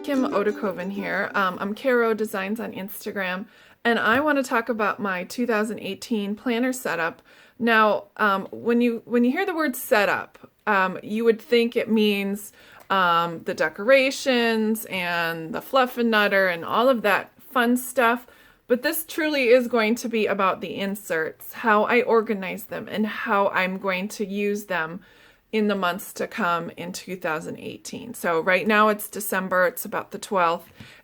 Kim Odekoven here. I'm Caro Designs on Instagram, and I want to talk about my 2018 planner setup. Now, when you hear the word setup, you would think it means the decorations and the fluff and nutter and all of that fun stuff. But this truly is going to be about the inserts, how I organize them, and how I'm going to use them in the months to come in 2018. So right now it's December, it's about the 12th,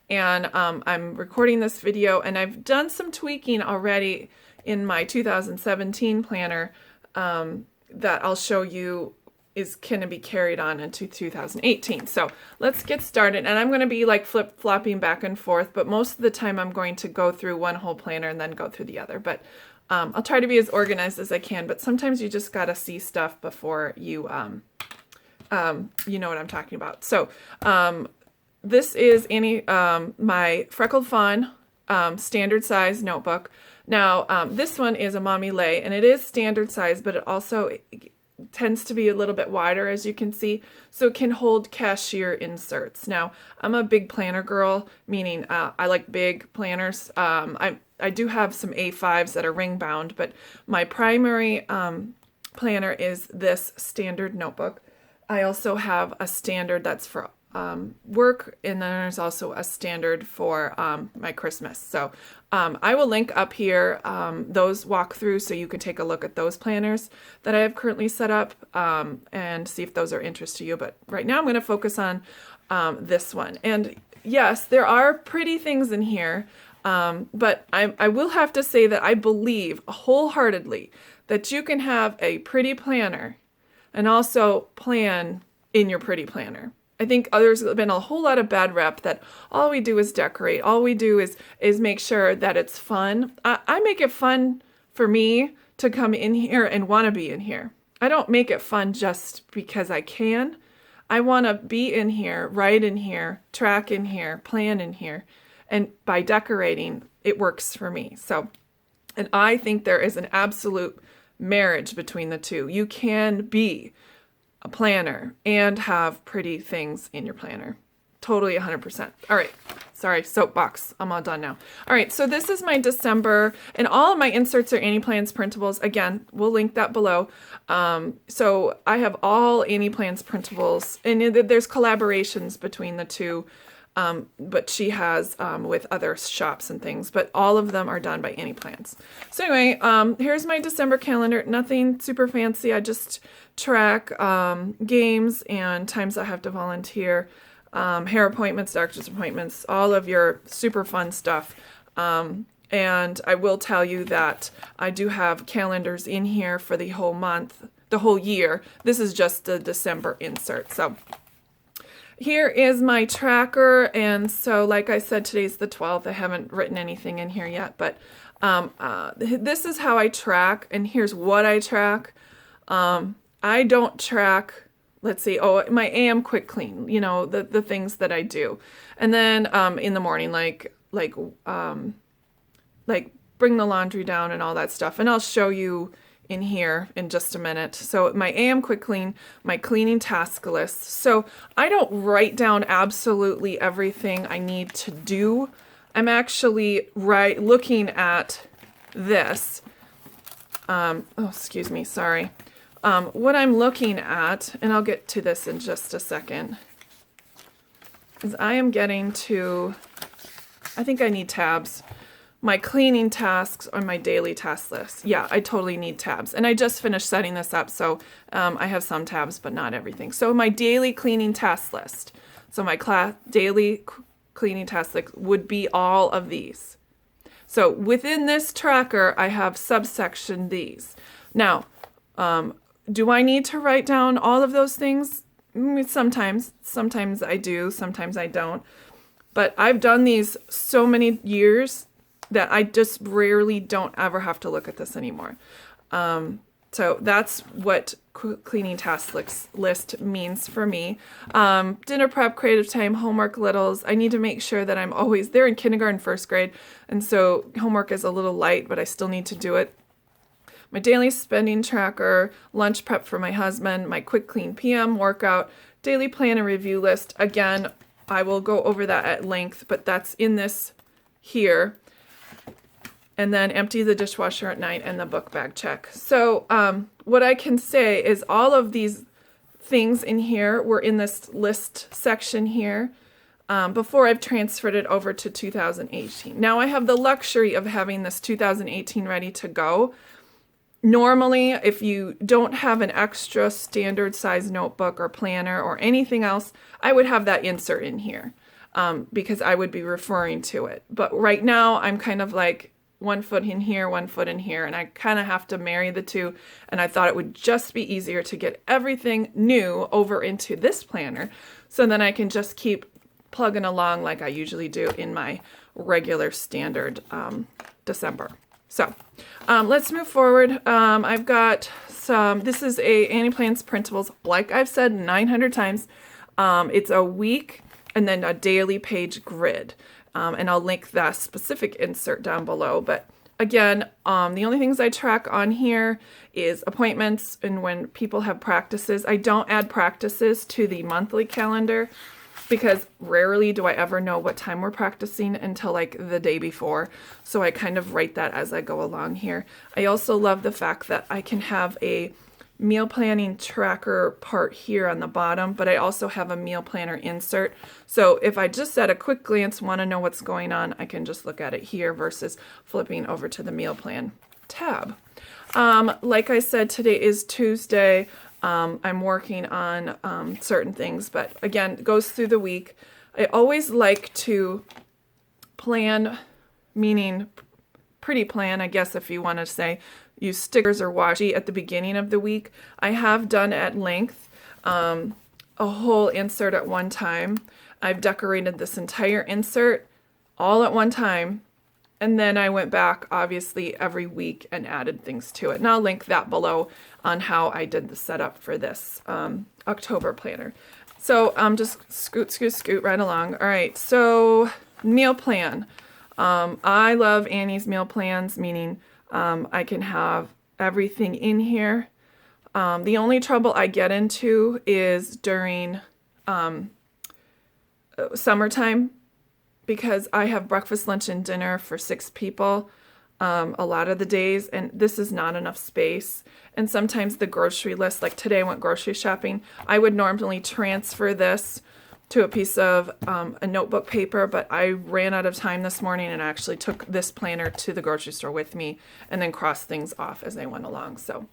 and I'm recording this video, and I've done some tweaking already in my 2017 planner that I'll show you is going to be carried on into 2018. So let's get started, and I'm going to be like flip-flopping back and forth, but most of the time I'm going to go through one whole planner and then go through the other. But I'll try to be as organized as I can, but sometimes you just got to see stuff before you know what I'm talking about. So this is my Freckled Fawn standard size notebook. Now this one is a Mommy Lay, and it is standard size, but it also tends to be a little bit wider, as you can see, so it can hold cashier inserts. Now, I'm a big planner girl, meaning I like big planners. I do have some A5s that are ring bound, but my primary planner is this standard notebook. I also have a standard that's for work, and then there's also a standard for my Christmas. So I will link up here those walkthroughs so you can take a look at those planners that I have currently set up and see if those are interest to you. But right now I'm going to focus on this one. And yes, there are pretty things in here, but I will have to say that I believe wholeheartedly that you can have a pretty planner and also plan in your pretty planner. I think there's been a whole lot of bad rep that all we do is decorate. All we do is make sure that it's fun. I make it fun for me to come in here and want to be in here. I don't make it fun just because I can. I want to be in here, write in here, track in here, plan in here. And by decorating, it works for me. So, and I think there is an absolute marriage between the two. You can be a planner and have pretty things in your planner. Totally 100%. All right. Sorry, soapbox. I'm all done now. All right. So this is my December, and all of my inserts are Annie Plans printables. Again, we'll link that below. So I have all Annie Plans printables, and there's collaborations between the two. But she has with other shops and things, but all of them are done by Annie Plans. So anyway, here's my December calendar. Nothing super fancy. I just track games and times I have to volunteer, hair appointments, doctor's appointments, all of your super fun stuff. And I will tell you that I do have calendars in here for the whole month, the whole year. This is just the December insert. So here is my tracker, and so like I said, today's the 12th. I haven't written anything in here yet, but this is how I track, and here's what I track. I don't track, let's see, my AM quick clean, you know, the things that I do. And then in the morning, like bring the laundry down and all that stuff, and I'll show you in here in just a minute. So my AM quick clean, my cleaning task list. So I don't write down absolutely everything I need to do. I'm actually looking at this. Excuse me, sorry. What I'm looking at, and I'll get to this in just a second, is I am getting to, I think I need tabs. My cleaning tasks on my daily task list. Yeah, I totally need tabs. And I just finished setting this up, so I have some tabs, but not everything. So my daily cleaning task list. So my daily cleaning task list would be all of these. So within this tracker, I have subsection these. Now, do I need to write down all of those things? Sometimes. Sometimes I do, sometimes I don't. But I've done these so many years that I just rarely don't ever have to look at this anymore. So that's what cleaning task list means for me. Dinner prep, creative time, homework littles. I need to make sure that I'm always there in kindergarten, first grade. And so homework is a little light, but I still need to do it. My daily spending tracker, lunch prep for my husband, my quick clean PM workout, daily plan and review list. Again, I will go over that at length, but that's in this here. And then empty the dishwasher at night and the book bag check. So what I can say is all of these things in here were in this list section here before I've transferred it over to 2018. Now I have the luxury of having this 2018 ready to go. Normally, if you don't have an extra standard size notebook or planner or anything else, I would have that insert in here because I would be referring to it. But right now, I'm kind of like 1 foot in here, 1 foot in here, and I kind of have to marry the two. And I thought it would just be easier to get everything new over into this planner so then I can just keep plugging along like I usually do in my regular standard December. So let's move forward. I've got this is a Annie Plans Printables, like I've said 900 times. It's a week and then a daily page grid. And I'll link that specific insert down below. But again, the only things I track on here is appointments and when people have practices. I don't add practices to the monthly calendar because rarely do I ever know what time we're practicing until like the day before. So I kind of write that as I go along here. I also love the fact that I can have a meal planning tracker part here on the bottom, but I also have a meal planner insert. So if I just at a quick glance want to know what's going on, I can just look at it here versus flipping over to the meal plan tab. Like I said, today is Tuesday. I'm working on certain things, but again, it goes through the week. I always like to plan, meaning pretty plan, I guess if you want to say, use stickers or washi at the beginning of the week. I have done at length a whole insert at one time. I've decorated this entire insert all at one time. And then I went back, obviously, every week and added things to it. And I'll link that below on how I did the setup for this October planner. So just scoot right along. All right, so meal plan. I love Annie's meal plans, meaning I can have everything in here. The only trouble I get into is during summertime, because I have breakfast, lunch, and dinner for 6 people a lot of the days, and this is not enough space. And sometimes the grocery list, like today I went grocery shopping, I would normally transfer this to a piece of a notebook paper, but I ran out of time this morning and actually took this planner to the grocery store with me and then crossed things off as I went along. So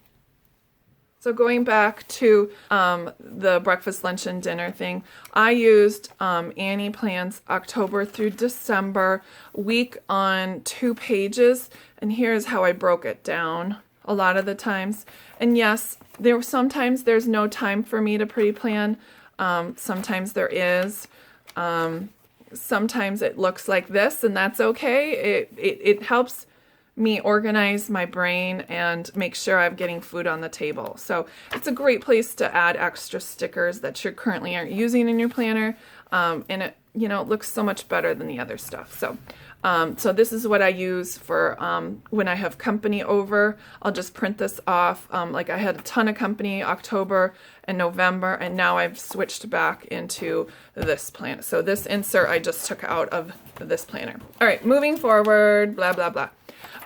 going back to the breakfast, lunch, and dinner thing, I used Annie Plans October through December week on 2 pages, and here's how I broke it down a lot of the times. And yes, sometimes there's no time for me to pre-plan. Sometimes there is. Sometimes it looks like this, and that's okay. It helps me organize my brain and make sure I'm getting food on the table. So it's a great place to add extra stickers that you currently aren't using in your planner. And it, it looks so much better than the other stuff. So this is what I use for when I have company over. I'll just print this off. Like I had a ton of company October and November, and now I've switched back into this planner. So this insert I just took out of this planner. All right, moving forward, blah, blah, blah.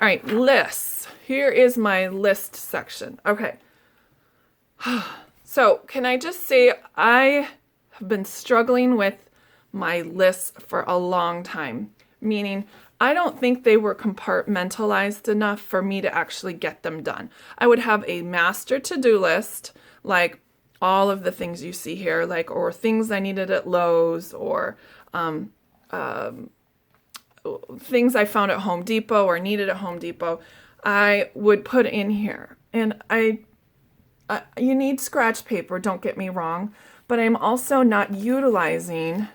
All right, lists. Here is my list section. Okay. So can I just say I have been struggling with my lists for a long time, meaning I don't think they were compartmentalized enough for me to actually get them done. I would have a master to-do list, like all of the things you see here, like, or things I needed at Lowe's, or things I found at Home Depot or needed at Home Depot, I would put in here. And you need scratch paper, don't get me wrong, but I'm also not utilizing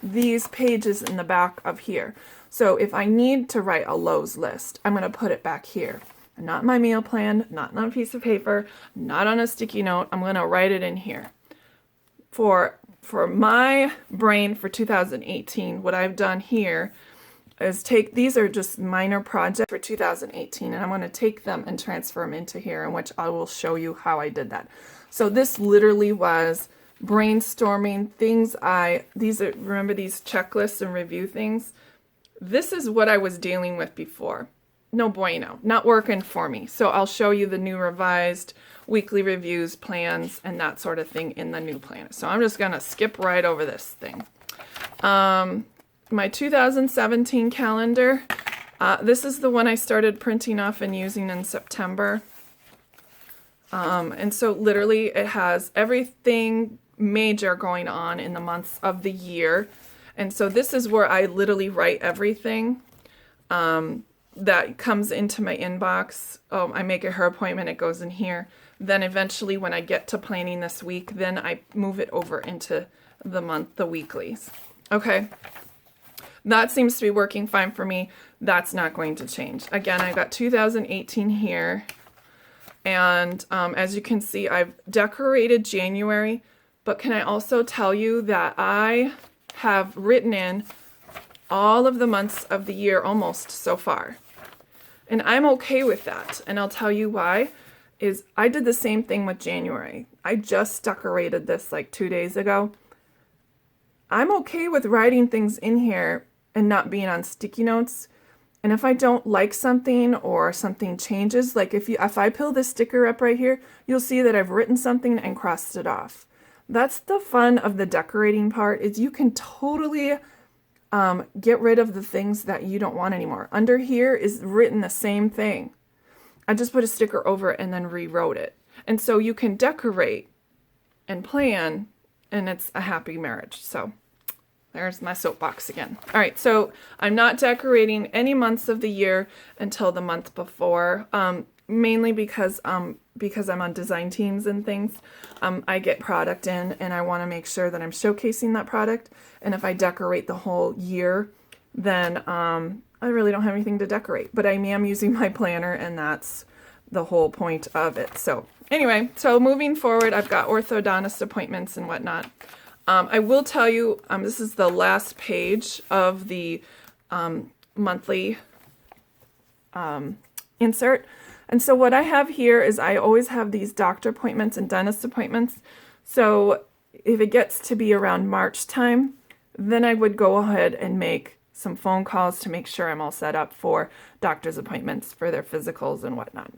these pages in the back of here. So if I need to write a Lowe's list, I'm going to put it back here. Not my meal plan, not on a piece of paper, not on a sticky note. I'm going to write it in here. For my brain for 2018, what I've done here is these are just minor projects for 2018, and I'm going to take them and transfer them into here, in which I will show you how I did that. So this literally was brainstorming things. Remember these checklists and review things? This is what I was dealing with before. No bueno, not working for me. So I'll show you the new revised weekly reviews, plans, and that sort of thing in the new planner. So I'm just gonna skip right over this thing. My 2017 calendar. This is the one I started printing off and using in September. And so literally it has everything major going on in the months of the year. And so this is where I literally write everything that comes into my inbox. I make a hair appointment, it goes in here. Then eventually when I get to planning this week, then I move it over into the weeklies. Okay. That seems to be working fine for me. That's not going to change. Again, I got 2018 here. And as you can see, I've decorated January. But can I also tell you that I have written in all of the months of the year almost so far. And I'm okay with that. And I'll tell you why. Is I did the same thing with January. I just decorated this like 2 days ago. I'm okay with writing things in here and not being on sticky notes. And if I don't like something or something changes, like if I pull this sticker up right here, you'll see that I've written something and crossed it off. That's the fun of the decorating part, is you can totally get rid of the things that you don't want anymore. Under here is written the same thing. I just put a sticker over it and then rewrote it. And so you can decorate and plan, and it's a happy marriage. So there's my soapbox again. All right, so I'm not decorating any months of the year until the month before, mainly because I'm on design teams and things. I get product in, and I want to make sure that I'm showcasing that product. And if I decorate the whole year, then I really don't have anything to decorate. But I am using my planner, and that's the whole point of it. So anyway, so moving forward, I've got orthodontist appointments and whatnot. I will tell you, this is the last page of the monthly insert. And so what I have here is I always have these doctor appointments and dentist appointments. So if it gets to be around March time, then I would go ahead and make some phone calls to make sure I'm all set up for doctor's appointments for their physicals and whatnot.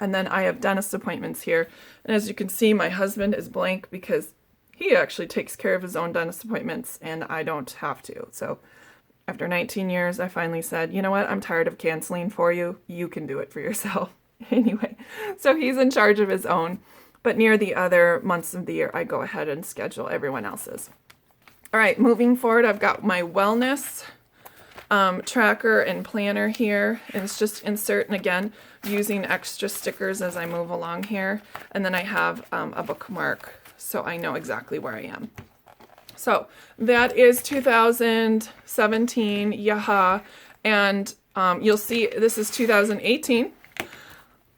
And then I have dentist appointments here. And as you can see, my husband is blank because he actually takes care of his own dentist appointments and I don't have to. So after 19 years, I finally said, you know what? I'm tired of canceling for you. You can do it for yourself. Anyway, so he's in charge of his own. But near the other months of the year, I go ahead and schedule everyone else's. All right, moving forward, I've got my wellness tracker and planner here. And it's just insert, and again, using extra stickers as I move along here. And then I have a bookmark so I know exactly where I am. So that is 2017, yaha. And you'll see this is 2018.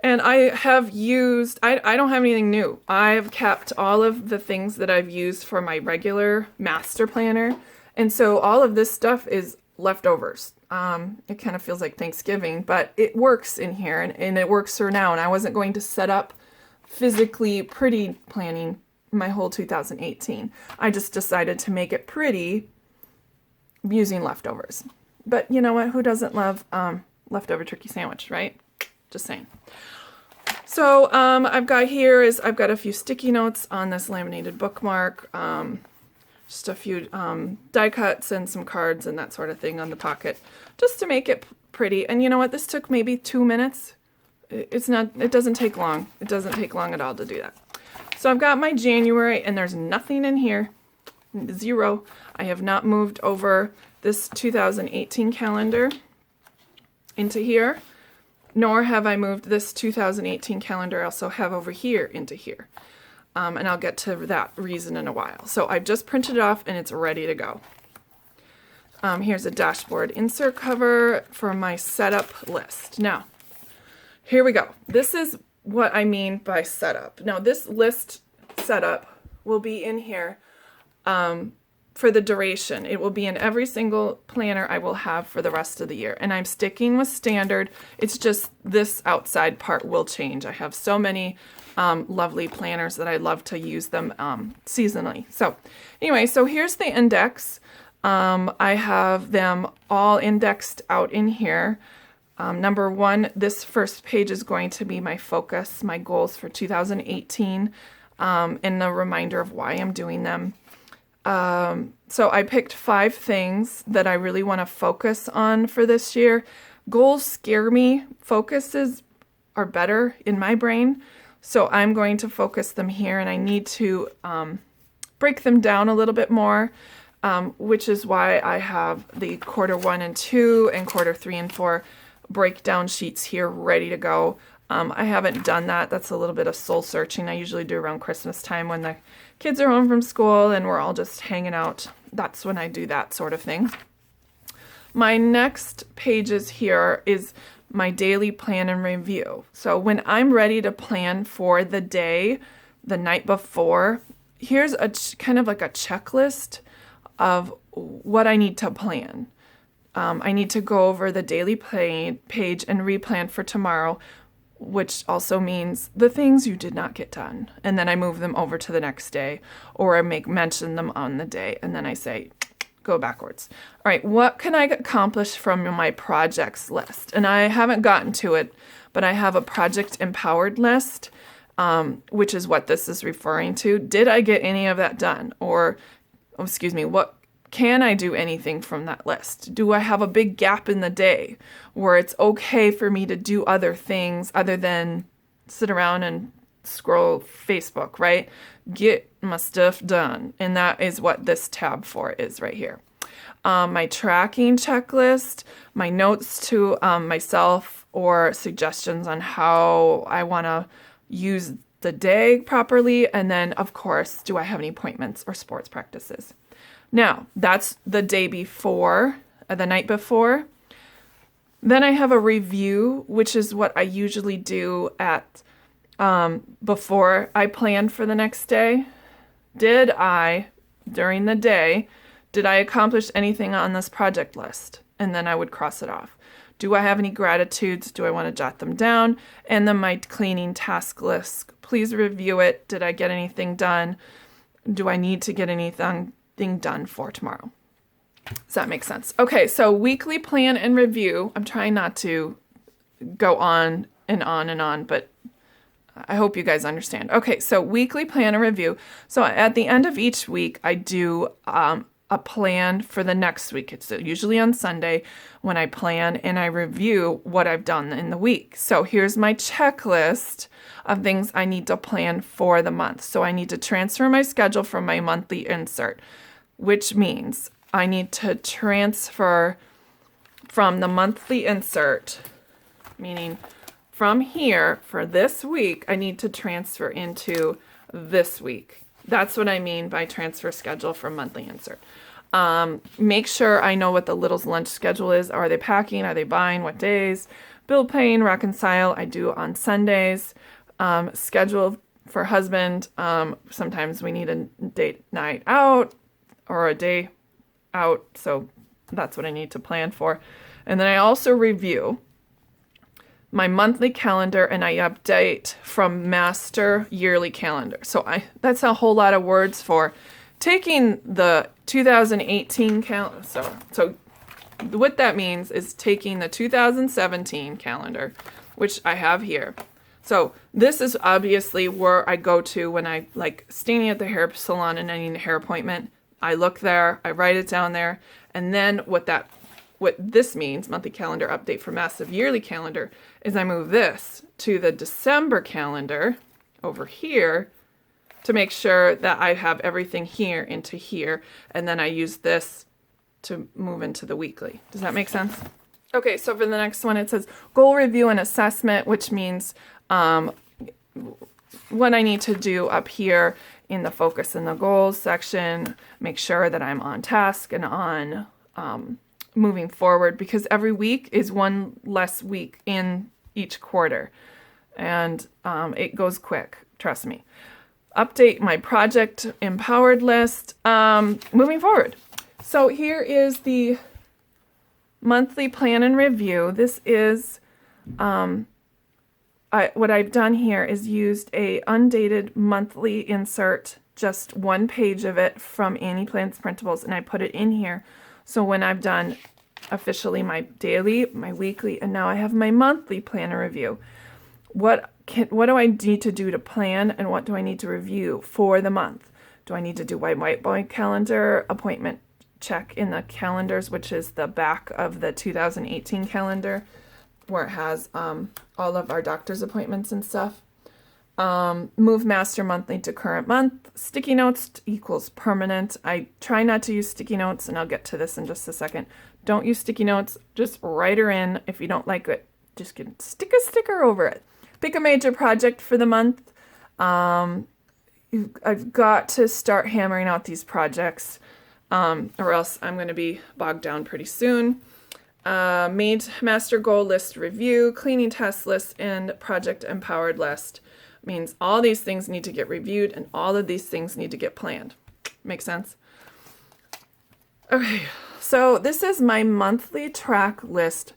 And I have used, I don't have anything new. I've kept all of the things that I've used for my regular master planner. And so all of this stuff is leftovers. It kind of feels like Thanksgiving, but it works in here and it works for now. And I wasn't going to set up physically pretty planning my whole 2018. I just decided to make it pretty using leftovers. But you know what? Who doesn't love leftover turkey sandwich, right? Just saying. So I've got a few sticky notes on this laminated bookmark, just a few die cuts and some cards and that sort of thing on the pocket, just to make it pretty. And you know what? This took maybe 2 minutes. It doesn't take long. It doesn't take long at all to do that. So I've got my January, and there's nothing in here. 0. I have not moved over this 2018 calendar into here, nor have I moved this 2018 calendar I also have over here into here. And I'll get to that reason in a while. So I've just printed it off, and it's ready to go. Here's a dashboard insert cover for my setup list. Now, here we go. This is what I mean by setup. Now, this list setup will be in here for the duration. It will be in every single planner I will have for the rest of the year. And I'm sticking with standard. It's just this outside part will change. I have so many lovely planners that I love to use them seasonally. So anyway, so here's the index. I have them all indexed out in here. Number one, this first page is going to be my focus, my goals for 2018, and a reminder of why I'm doing them. So I picked 5 things that I really want to focus on for this year. Goals scare me. Focuses are better in my brain. So I'm going to focus them here, and I need to break them down a little bit more, which is why I have the quarter 1 and 2 and quarter 3 and 4 breakdown sheets here ready to go. I haven't done that. That's a little bit of soul searching. I usually do around Christmas time when the kids are home from school and we're all just hanging out. That's when I do that sort of thing. My next pages here is my daily plan and review. So when I'm ready to plan for the day, the night before, here's a kind of like a checklist of what I need to plan. I need to go over the daily page and replan for tomorrow, which also means the things you did not get done. And then I move them over to the next day, or I mention them on the day, and then I say, go backwards. All right, what can I accomplish from my projects list? And I haven't gotten to it, but I have a project empowered list, which is what this is referring to. Did I get any of that done? Or, what can I do anything from that list? Do I have a big gap in the day where it's okay for me to do other things other than sit around and scroll Facebook, right? Get my stuff done. And that is what this tab for is right here. My tracking checklist, my notes to myself, or suggestions on how I want to use the day properly. And then, of course, do I have any appointments or sports practices? Now, that's the day before, the night before. Then I have a review, which is what I usually do at before I plan for the next day. During the day, did I accomplish anything on this project list? And then I would cross it off. Do I have any gratitudes? Do I want to jot them down? And then my cleaning task list. Please review it. Did I get anything done? Do I need to get anything done for tomorrow? Does that make sense? Okay, so weekly plan and review. I'm trying not to go on and on and on, but I hope you guys understand. Okay, so weekly plan and review. So at the end of each week, I do a plan for the next week. It's usually on Sunday when I plan and I review what I've done in the week. So here's my checklist of things I need to plan for the month. So I need to transfer my schedule from my monthly insert, which means I need to transfer from the monthly insert, meaning from here for this week, I need to transfer into this week. That's what I mean by transfer schedule from monthly insert. Make sure I know what the little's lunch schedule is. Are they packing? Are they buying? What days? Bill paying, reconcile. I do on Sundays. Schedule for husband. Sometimes we need a date night out or a day out. So that's what I need to plan for. And then I also review my monthly calendar and I update from master yearly calendar. So that's a whole lot of words for taking the 2018 calendar. So what that means is taking the 2017 calendar, which I have here. So this is obviously where I go to when I like standing at the hair salon and I need a hair appointment. I look there, I write it down there, and then what this means, monthly calendar update for massive yearly calendar, is I move this to the December calendar over here to make sure that I have everything here into here, and then I use this to move into the weekly. Does that make sense? Okay, so for the next one, it says goal review and assessment, which means what I need to do up here in the focus and the goals section, make sure that I'm on task and on moving forward, because every week is one less week in each quarter, and it goes quick, trust me. update my project empowered list moving forward. So here is the monthly plan and review. This is what I've done here is used a undated monthly insert, just one page of it from Annie Plans Printables, and I put it in here. So when I've done officially my daily, my weekly, and now I have my monthly plan and review. What do I need to do to plan, and what do I need to review for the month? Do I need to do my whiteboard calendar appointment check in the calendars, which is the back of the 2018 calendar, where it has all of our doctor's appointments and stuff. Move master monthly to current month. Sticky notes equals permanent. I try not to use sticky notes, and I'll get to this in just a second. Don't use sticky notes. Just write her in. If you don't like it, just stick a sticker over it. Pick a major project for the month. I've got to start hammering out these projects, or else I'm going to be bogged down pretty soon. Made master goal list review, cleaning task list, and project empowered list. Means all these things need to get reviewed and all of these things need to get planned. Make sense? Okay, so this is my monthly track list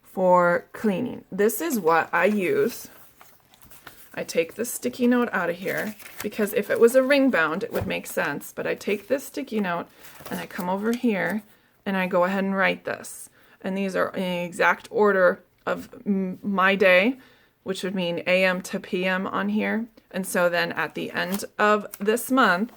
for cleaning. This is what I use. I take the sticky note out of here because if it was a ring bound, it would make sense. But I take this sticky note and I come over here and I go ahead and write this. And these are in the exact order of my day, which would mean AM to PM on here. And so then at the end of this month,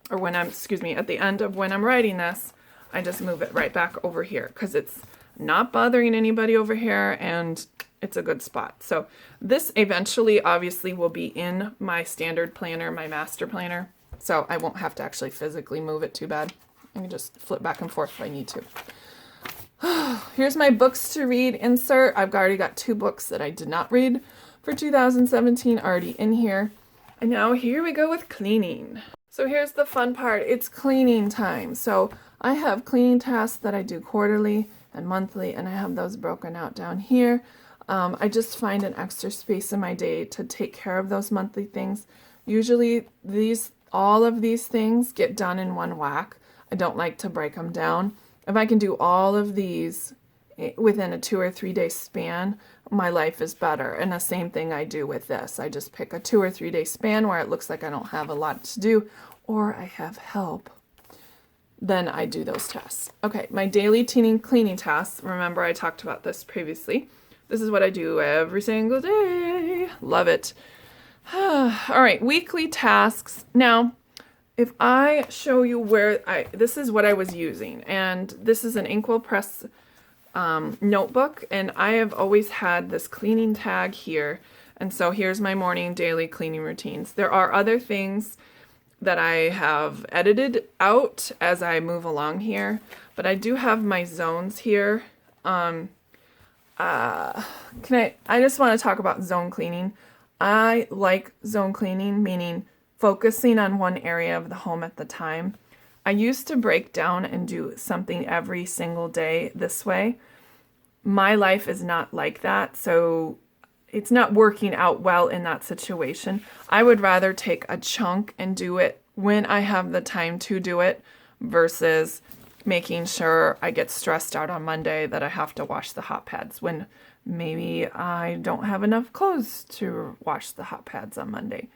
or when I'm, at the end of when I'm writing this, I just move it right back over here because it's not bothering anybody over here and it's a good spot. So this eventually obviously will be in my standard planner, my master planner. So I won't have to actually physically move it too bad. I can just flip back and forth if I need to. Here's my books to read insert. I've already got 2 books that I did not read for 2017 already in here. And now here we go with cleaning. So here's the fun part. It's cleaning time. So I have cleaning tasks that I do quarterly and monthly, and I have those broken out down here. I just find an extra space in my day to take care of those monthly things. Usually all of these things get done in one whack. I don't like to break them down. If I can do all of these within a 2 or 3 day span, my life is better. And the same thing I do with this. I just pick a 2 or 3 day span where it looks like I don't have a lot to do or I have help. Then I do those tasks. Okay, my daily cleaning tasks. Remember I talked about this previously. This is what I do every single day. Love it. All right, weekly tasks. Now, if I show you this is what I was using, and this is an Inkwell Press notebook, and I have always had this cleaning tag here, and so here's my morning daily cleaning routines. There are other things that I have edited out as I move along here, but I do have my zones here. I just want to talk about zone cleaning. I like zone cleaning, meaning focusing on one area of the home at the time. I used to break down and do something every single day this way. My life is not like that, so it's not working out well in that situation. I would rather take a chunk and do it when I have the time to do it versus making sure I get stressed out on Monday that I have to wash the hot pads when maybe I don't have enough clothes to wash the hot pads on Monday.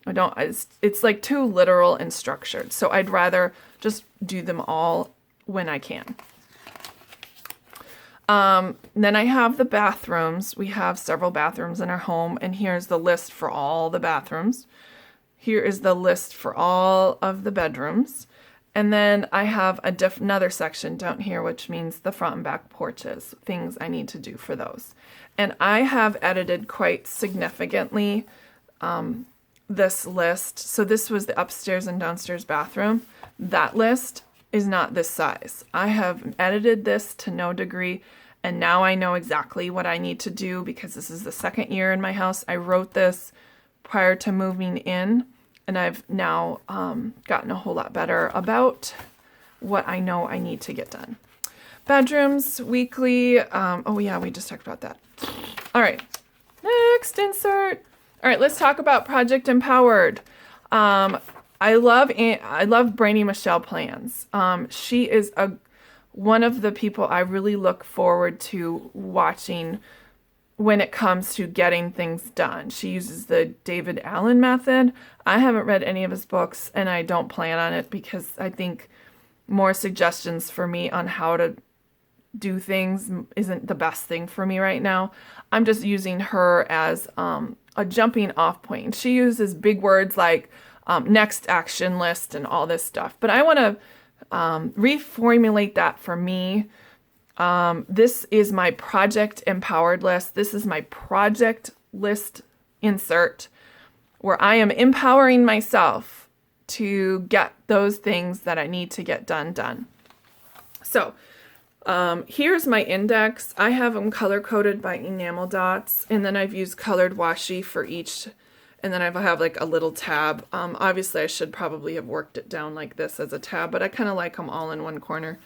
It's like too literal and structured. So I'd rather just do them all when I can. Then I have the bathrooms. We have several bathrooms in our home, and here's the list for all the bathrooms. Here is the list for all of the bedrooms. And then I have another section down here, which means the front and back porches, things I need to do for those. And I have edited quite significantly this list. So this was the upstairs and downstairs bathroom. That list is not this size. I have edited this to no degree, and now I know exactly what I need to do because this is the second year in my house. I wrote this prior to moving in, and I've now gotten a whole lot better about what I know I need to get done. Bedrooms, weekly. Oh yeah, we just talked about that. All right, next insert. All right, let's talk about Project Empowered. I love Brainy Michelle plans. She is one of the people I really look forward to watching when it comes to getting things done. She uses the David Allen method. I haven't read any of his books, and I don't plan on it because I think more suggestions for me on how to do things isn't the best thing for me right now. I'm just using her as a jumping off point. She uses big words like next action list and all this stuff, but I want to reformulate that for me. This is my project empowered list. This is my project list insert where I am empowering myself to get those things that I need to get done. So here's my index. I have them color coded by enamel dots, and then I've used colored washi for each, and then I have like a little tab. Obviously I should probably have worked it down like this as a tab, but I kind of like them all in one corner.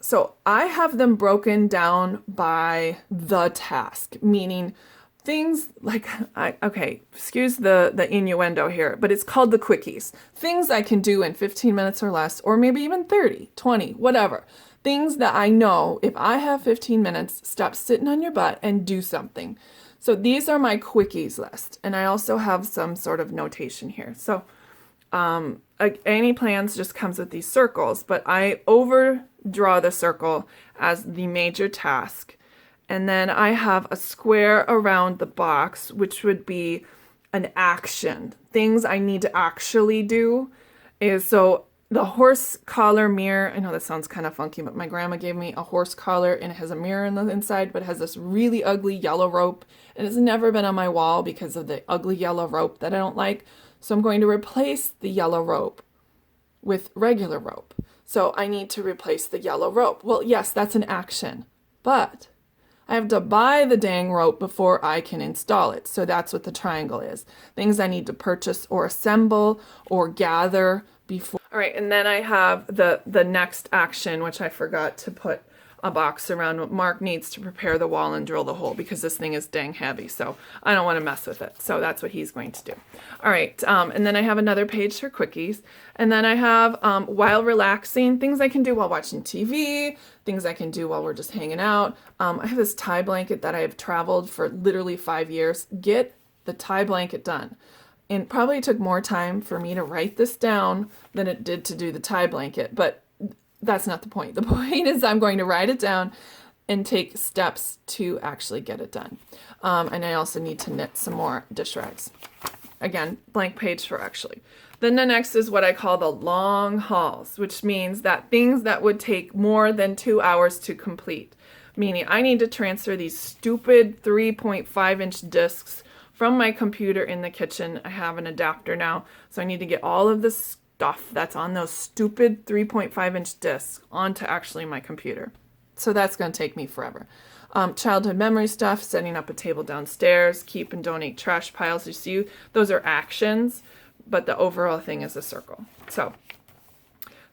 So I have them broken down by the task, meaning things like, okay, excuse the innuendo here, but it's called the quickies. Things I can do in 15 minutes or less, or maybe even 30, 20, whatever. Things that I know if I have 15 minutes, stop sitting on your butt and do something. So these are my quickies list. And I also have some sort of notation here. So any plans just comes with these circles, but I overdraw the circle as the major task. And then I have a square around the box, which would be an action. Things I need to actually do is so the horse collar mirror. I know that sounds kind of funky, but my grandma gave me a horse collar and it has a mirror on the inside, but it has this really ugly yellow rope. And it's never been on my wall because of the ugly yellow rope that I don't like. So I'm going to replace the yellow rope with regular rope. So I need to replace the yellow rope. Well, yes, that's an action, but I have to buy the dang rope before I can install it. So that's what the triangle is. Things I need to purchase or assemble or gather before. All right, and then I have the next action, which I forgot to put a box around. What Mark needs to prepare the wall and drill the hole because this thing is dang heavy. So I don't want to mess with it. So that's what he's going to do. All right, and then I have another page for quickies. And then I have while relaxing, things I can do while watching TV, things I can do while we're just hanging out. I have this tie blanket that I have traveled for literally 5 years. Get the tie blanket done. And probably took more time for me to write this down than it did to do the tie blanket, but that's not the point. The point is I'm going to write it down and take steps to actually get it done. And I also need to knit some more dish rags. Again, blank page for actually. Then the next is what I call the long hauls, which means that things that would take more than 2 hours to complete. Meaning I need to transfer these stupid 3.5-inch discs from my computer in the kitchen. I have an adapter now, so I need to get all of the stuff that's on those stupid 3.5-inch discs onto actually my computer. So that's going to take me forever. Childhood memory stuff, setting up a table downstairs, keep and donate trash piles. You see, those are actions, but the overall thing is a circle. So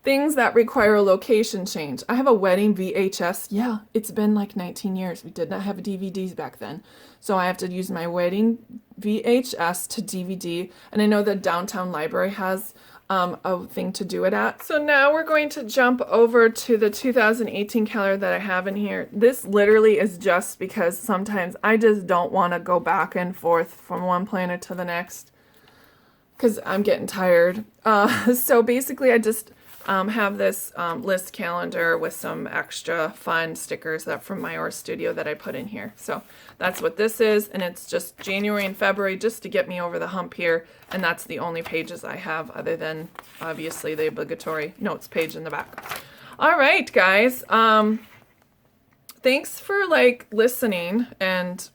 things that require a location change. I have a wedding VHS. Yeah, it's been like 19 years. We did not have DVDs back then. So I have to use my wedding VHS to DVD. And I know the downtown library has a thing to do it at. So now we're going to jump over to the 2018 calendar that I have in here. This literally is just because sometimes I just don't want to go back and forth from one planner to the next because I'm getting tired. So basically I just have this list calendar with some extra fun stickers that from my Aura Studio that I put in here. So that's what this is, and it's just January and February just to get me over the hump here, and that's the only pages I have other than obviously the obligatory notes page in the back. All right, guys. Thanks for listening and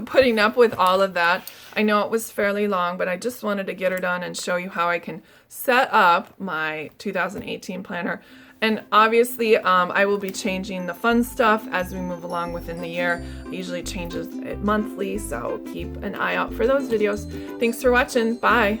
putting up with all of that. I know it was fairly long, but I just wanted to get her done and show you how I can set up my 2018 planner. And obviously, I will be changing the fun stuff as we move along within the year. I usually changes it monthly, so keep an eye out for those videos. Thanks for watching. Bye.